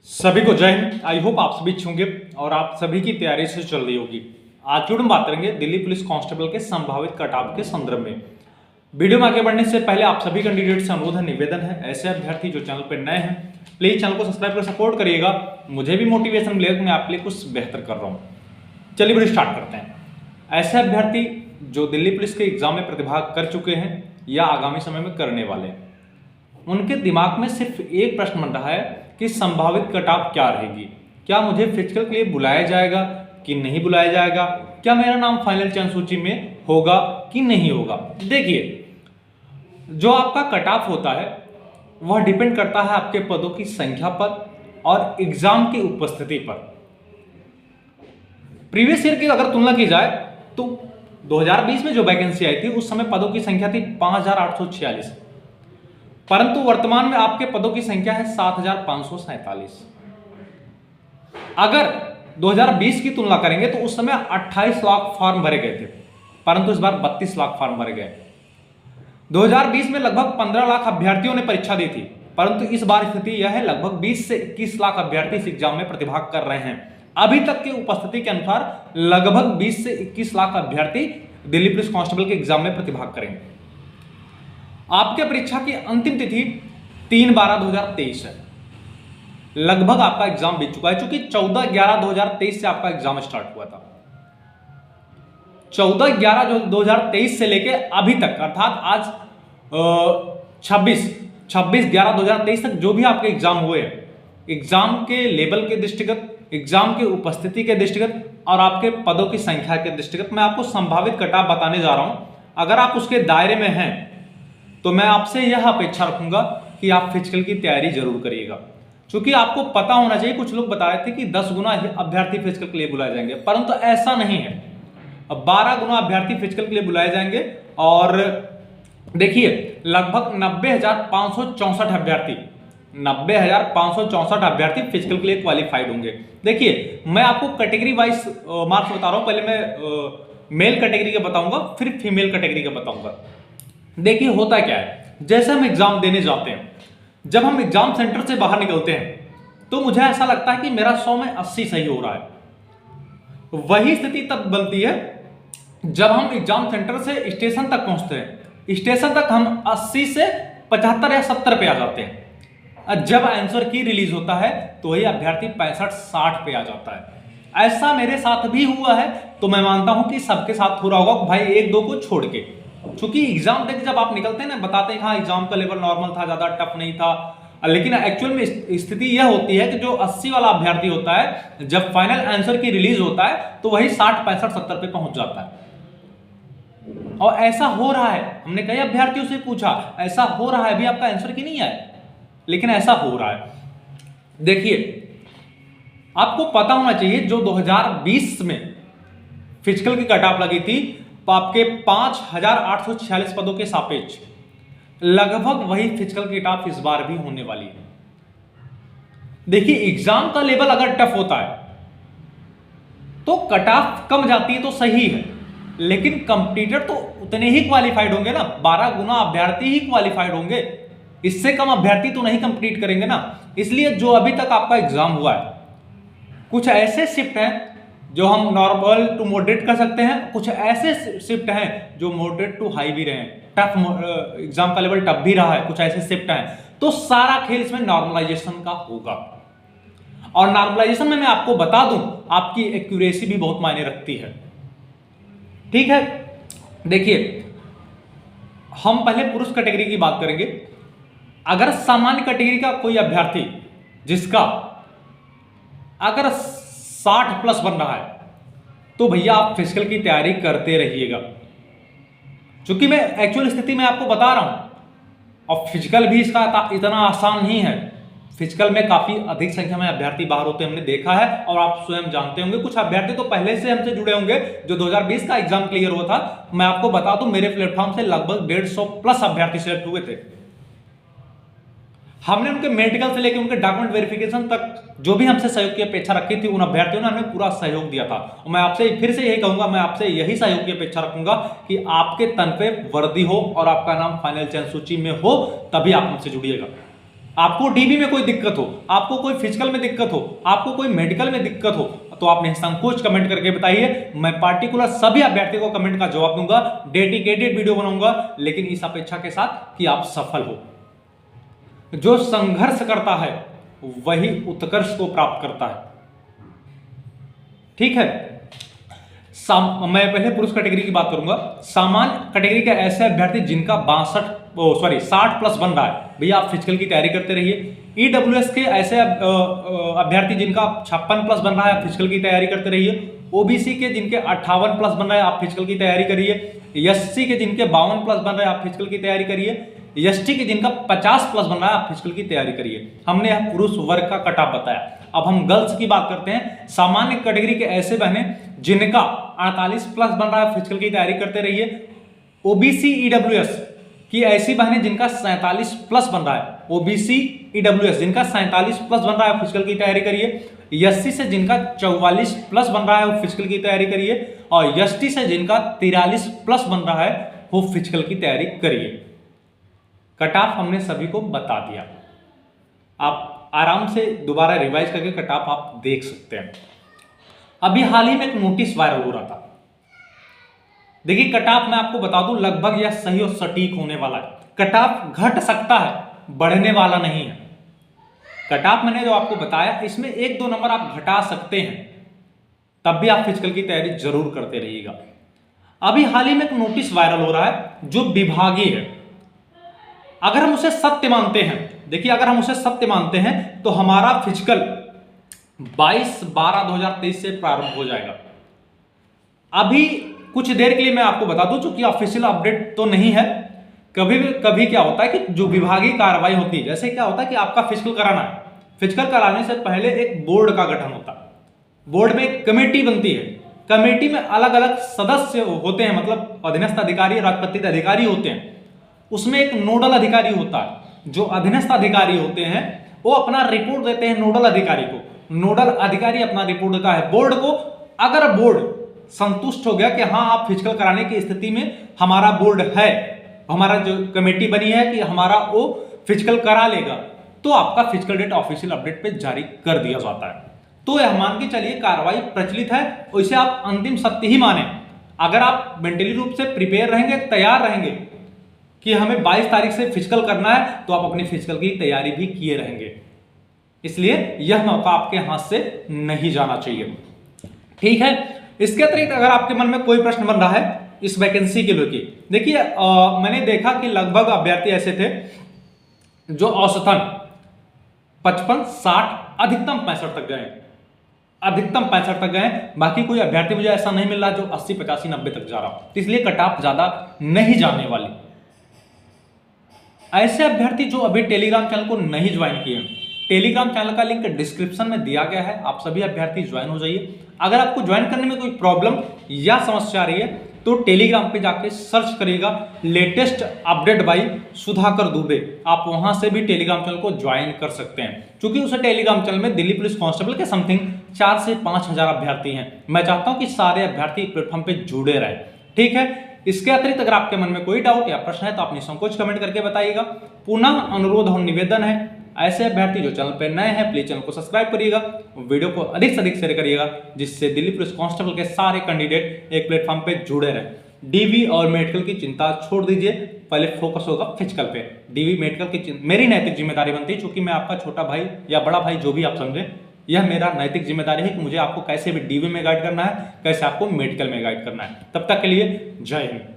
सभी को जय हिंद। आई होप आप सभी अच्छे होंगे और आप सभी की तैयारी से चल रही होगी। आज जो हम बात करेंगे दिल्ली पुलिस कांस्टेबल के संभावित कटऑफ के संदर्भ में। वीडियो में आगे बढ़ने से पहले आप सभी कैंडिडेट से अनुरोध है, निवेदन है, ऐसे अभ्यर्थी जो चैनल पर नए हैं प्लीज चैनल को सब्सक्राइब कर सपोर्ट करिएगा। मुझे भी मोटिवेशन मिलेगा कि मैं आपके लिए कुछ बेहतर कर रहा हूँ। चलिए वीडियो स्टार्ट करते हैं। ऐसे अभ्यर्थी जो दिल्ली पुलिस के एग्जाम में प्रतिभाग कर चुके हैं या आगामी समय में करने वाले हैं, उनके दिमाग में सिर्फ एक प्रश्न बन रहा है कि संभावित कटऑफ क्या रहेगी। क्या मुझे फिजिकल के लिए बुलाया जाएगा कि नहीं बुलाया जाएगा, क्या मेरा नाम फाइनल चयन सूची में होगा कि नहीं होगा। देखिए, जो आपका कटऑफ होता है वह डिपेंड करता है आपके पदों की संख्या पर और एग्जाम की उपस्थिति पर। प्रीवियस ईयर की अगर तुलना की जाए तो 2020 में जो वैकेंसी आई थी उस समय पदों की संख्या थी 5846, परंतु वर्तमान में आपके पदों की संख्या है 7547। अगर 2020 की तुलना करेंगे तो उस समय 28 लाख फॉर्म भरे गए थे, परंतु इस बार 32 लाख फॉर्म भरे गए। 2020 में लगभग 15 लाख अभ्यर्थियों ने परीक्षा दी थी, परंतु इस बार स्थिति यह है लगभग 20 से 21 लाख अभ्यर्थी इस एग्जाम में प्रतिभाग कर रहे हैं। अभी तक की उपस्थिति के अनुसार लगभग 20 से 21 लाख अभ्यर्थी दिल्ली पुलिस कांस्टेबल के एग्जाम में प्रतिभाग करेंगे। आपके परीक्षा की अंतिम तिथि 3/12/2023 है। लगभग आपका एग्जाम बीत चुका है, क्योंकि 14/11/2023 से आपका एग्जाम स्टार्ट हुआ था। 14/11/2023 से लेके अभी तक, अर्थात आज 26/11/2023 तक जो भी आपके एग्जाम हुए हैं, एग्जाम के लेवल के दृष्टिगत, एग्जाम की उपस्थिति के दृष्टिगत और आपके पदों की संख्या के दृष्टिगत मैं आपको संभावित कटऑफ बताने जा रहा हूं। अगर आप उसके दायरे में हैं तो मैं आपसे यह अपेक्षा रखूंगा कि आप फिजिकल की तैयारी जरूर करिएगा, क्योंकि आपको पता होना चाहिए। कुछ लोग बता रहे थे कि 10 गुना अभ्यर्थी फिजिकल के लिए बुलाए जाएंगे, परंतु ऐसा नहीं है। अब 12 गुना अभ्यर्थी फिजिकल के लिए बुलाए जाएंगे। और देखिए, लगभग 90,564 अभ्यर्थी फिजिकल के लिए क्वालिफाइड होंगे। देखिए, मैं आपको कैटेगरी वाइज मार्क्स बता रहा हूं। पहले मैं मेल कैटेगरी का बताऊंगा, फिर फीमेल कैटेगरी का बताऊंगा। देखिए, होता क्या है, जैसे हम एग्जाम देने जाते हैं, जब हम एग्जाम सेंटर से बाहर निकलते हैं तो मुझे ऐसा लगता है कि मेरा 100 में 80 सही हो रहा है। वही स्थिति तब बनती है जब हम एग्जाम सेंटर से स्टेशन तक पहुंचते हैं। स्टेशन तक हम 80 से 75 या 70 पे आ जाते हैं। जब आंसर की रिलीज होता है तो वही अभ्यर्थी 65-60 पे आ जाता है। ऐसा मेरे साथ भी हुआ है, तो मैं मानता हूं कि सबके साथ हो रहा होगा, भाई 1-2 को छोड़ के। क्योंकि एग्जाम देके जब आप निकलते हैं ना, बताते हैं हाँ एग्जाम का लेवल नॉर्मल था, ज्यादा टफ नहीं था, लेकिन एक्चुअल में स्थिति यह होती है कि जो 80 वाला अभ्यर्थी होता है, जब फाइनल आंसर की रिलीज होता है तो वही 60-65-70 पे पहुंच जाता है। और ऐसा हो रहा है, हमने कई अभ्यर्थियों से पूछा, ऐसा हो रहा है। अभी आपका आंसर की नहीं आया, लेकिन ऐसा हो रहा है। देखिए, आपको पता होना चाहिए जो 2020 में फिजिकल की कटऑफ लगी थी आपके 5,846 पदों के सापेक्ष, लगभग वही फिजिकल की कटऑफ इस बार भी होने वाली है। देखिए, एग्जाम का लेवल अगर टफ होता है तो कटऑफ कम जाती है तो सही है, लेकिन कंपटीटर तो उतने ही क्वालिफाइड होंगे ना। 12 गुना अभ्यर्थी ही क्वालिफाइड होंगे, इससे कम अभ्यर्थी तो नहीं कंप्लीट करेंगे ना। इसलिए जो अभी तक आपका एग्जाम हुआ है, कुछ ऐसे शिफ्ट हैं जो हम नॉर्मल टू मॉडरेट कर सकते हैं, कुछ ऐसे शिफ्ट हैं जो मॉडरेट टू हाई भी रहे हैं, टफ एग्जाम का लेवल टफ भी रहा है, कुछ ऐसे शिफ्ट हैं। तो सारा खेल इसमें नॉर्मलाइजेशन का होगा। और नॉर्मलाइजेशन में मैं आपको बता दूं, आपकी एक्यूरेसी भी बहुत मायने रखती है। ठीक है, देखिए, हम पहले पुरुष कैटेगरी की बात करेंगे। अगर सामान्य कैटेगरी का कोई अभ्यर्थी जिसका अगर 60 प्लस बन रहा है तो भैया आप फिजिकल की तैयारी करते रहिएगा, क्योंकि मैं एक्चुअल स्थिति में आपको बता रहा हूं। और फिजिकल भी इसका इतना आसान नहीं है। फिजिकल में काफी अधिक संख्या में अभ्यर्थी बाहर होते हैं, हमने देखा है और आप स्वयं जानते होंगे। कुछ अभ्यर्थी तो पहले से हमसे जुड़े होंगे, जो 2020 का एग्जाम क्लियर हुआ था। मैं आपको बता दूं, मेरे प्लेटफॉर्म से लगभग 150 प्लस अभ्यर्थी सिलेक्ट हुए थे। हमने उनके मेडिकल से लेकर उनके डॉक्यूमेंट वेरिफिकेशन तक जो भी हमसे सहयोग की अपेक्षा रखी थी, उन अभ्यर्थियों ने हमें पूरा सहयोग दिया था। और मैं आपसे फिर से यही कहूंगा, मैं आपसे यही सहयोग की अपेक्षा रखूंगा कि आपके तन पे वर्दी हो और आपका नाम फाइनल चयन सूची में हो, तभी आप हमसे जुड़िएगा। आपको डीबी में कोई दिक्कत हो, आपको कोई फिजिकल में दिक्कत हो, आपको कोई मेडिकल में दिक्कत हो, तो आप निसंकोच कमेंट करके बताइए। मैं पार्टिकुलर सभी अभ्यर्थियों को कमेंट का जवाब दूंगा, डेडिकेटेड वीडियो बनाऊंगा, लेकिन इस अपेक्षा के साथ कि आप सफल हो। जो संघर्ष करता है वही उत्कर्ष को प्राप्त करता है। ठीक है, मैं पहले पुरुष कैटेगरी की बात करूंगा। सामान्य कैटेगरी के ऐसे अभ्यर्थी जिनका 60 प्लस बन रहा है, भैया आप फिजिकल की तैयारी करते रहिए। ईडब्ल्यूएस के ऐसे अभ्यर्थी जिनका 56 प्लस बन रहा है, आप फिजिकल की तैयारी करते रहिए। ओबीसी के जिनके 58 प्लस बन रहा है, आप फिजिकल की तैयारी करिए। एससी के जिनके 52 प्लस बन रहे हैं, आप फिजिकल की तैयारी करिए। एसटी के जिनका 50 प्लस बन रहा है, आप फिजिकल की तैयारी करिए। हमने पुरुष वर्ग का कट ऑफ बताया। अब हम गर्ल्स की बात करते हैं। सामान्य कैटेगरी के ऐसे बहने जिनका 48 प्लस बन रहा है, फिजिकल की तैयारी करते रहिए। ओबीसी ईडब्ल्यूएस की ऐसी बहनें जिनका 47 प्लस बन रहा है, ओबीसी ईडब्ल्यूएस जिनका 47 प्लस बन रहा है, फिजिकल की तैयारी करिए। एससी से जिनका 44 प्लस बन रहा है, वो फिजिकल की तैयारी करिए। और एसटी से जिनका 43 प्लस बन रहा है, वो फिजिकल की तैयारी करिए। कट ऑफ हमने सभी को बता दिया, आप आराम से दोबारा रिवाइज करके कट ऑफ आप देख सकते हैं। अभी हाल ही में एक नोटिस वायरल हो रहा था। देखिए कट ऑफ मैं आपको बता दूं, लगभग यह सही और सटीक होने वाला है। कट ऑफ घट सकता है, बढ़ने वाला नहीं है। कट ऑफ मैंने जो आपको बताया, इसमें 1-2 नंबर आप घटा सकते हैं, तब भी आप फिजिकल की तैयारी जरूर करते रहिएगा। अभी हाल ही में एक नोटिस वायरल हो रहा है जो विभागीय है। अगर हम उसे सत्य मानते हैं, देखिए अगर हम उसे सत्य मानते हैं तो हमारा फिजिकल 22/12/2023 से प्रारंभ हो जाएगा। अभी कुछ देर के लिए मैं आपको बता दूं, चूंकि ऑफिशियल अपडेट तो नहीं है। कभी क्या होता है कि जो विभागीय कार्रवाई होती है, जैसे क्या होता है कि आपका फिजिकल कराना है, फिजिकल कराने से पहले एक बोर्ड का गठन होता है। बोर्ड में एक कमेटी बनती है, कमेटी में अलग अलग सदस्य होते हैं, मतलब अधीनस्थ अधिकारी, राजपत्रित अधिकारी होते हैं। उसमें एक नोडल अधिकारी होता है। जो अधीनस्थ अधिकारी होते हैं वो अपना रिपोर्ट देते हैं नोडल अधिकारी को। नोडल अधिकारी अपना रिपोर्ट देता है बोर्ड को। अगर बोर्ड संतुष्ट हो गया कि हाँ आप फिजिकल कराने की स्थिति में हमारा बोर्ड है, हमारा जो कमेटी बनी है कि हमारा वो फिजिकल करा लेगा, तो आपका फिजिकल डेट ऑफिशियल अपडेट पे जारी कर दिया जाता है। तो यह मान के चलिए कार्रवाई प्रचलित है, वैसे आप अंतिम सत्य ही माने। अगर आप मेंटली रूप से प्रिपेयर रहेंगे, तैयार रहेंगे कि हमें 22 तारीख से फिजिकल करना है, तो आप अपनी फिजिकल की तैयारी भी किए रहेंगे। इसलिए यह मौका आपके हाथ से नहीं जाना चाहिए। ठीक है, इसके अतिरिक्त अगर आपके मन में कोई प्रश्न बन रहा है इस वैकेंसी के लेके, देखिए मैंने देखा कि लगभग अभ्यर्थी ऐसे थे जो औसतन 55, 60, अधिकतम 65 तक गए, अधिकतम 65 तक गए। बाकी कोई अभ्यर्थी मुझे ऐसा नहीं मिल रहा जो 80, 85, 90 तक जा रहा, इसलिए कट ऑफ ज्यादा नहीं जाने वाली। ऐसे अभ्यर्थी जो अभी टेलीग्राम चैनल को नहीं ज्वाइन किए, टेलीग्राम चैनल का लिंक डिस्क्रिप्शन में दिया गया है, आप सभी अभ्यर्थी ज्वाइन हो जाइए। अगर आपको ज्वाइन करने में कोई प्रॉब्लम या समस्या आ रही है तो टेलीग्राम पे जाके सर्च करिएगा latest update by Sudhakar Dubey, आप वहां से भी टेलीग्राम चैनल को ज्वाइन कर सकते हैं। क्योंकि उस टेलीग्राम चैनल में दिल्ली पुलिस कांस्टेबल के समथिंग 4 से 5 हजार अभ्यर्थी हैं। मैं चाहता हूं कि सारे अभ्यर्थी प्लेटफॉर्म पे जुड़े रहें। ठीक है, इसके अतिरिक्त अगर आपके मन में कोई डाउट या प्रश्न है तो आप निसंकोच कमेंट करके बताइएगा। पुनः अनुरोध और निवेदन है, ऐसे अभ्यर्थी जो चैनल पर नए हैं प्लीज चैनल को सब्सक्राइब करिएगा, वीडियो को अधिक से अधिक शेयर करिएगा, जिससे दिल्ली पुलिस कांस्टेबल के सारे कैंडिडेट एक प्लेटफॉर्म पे जुड़े रहें। डीवी और मेडिकल की चिंता छोड़ दीजिए, पहले फोकस होगा फिजिकल पे। डीवी मेडिकल की मेरी नैतिक जिम्मेदारी बनती है, क्योंकि मैं आपका छोटा भाई या बड़ा भाई जो भी आप समझे, यह मेरा नैतिक जिम्मेदारी है कि मुझे आपको कैसे भी डीवी में गाइड करना है, कैसे आपको मेडिकल में गाइड करना है। तब तक के लिए जय हिंद।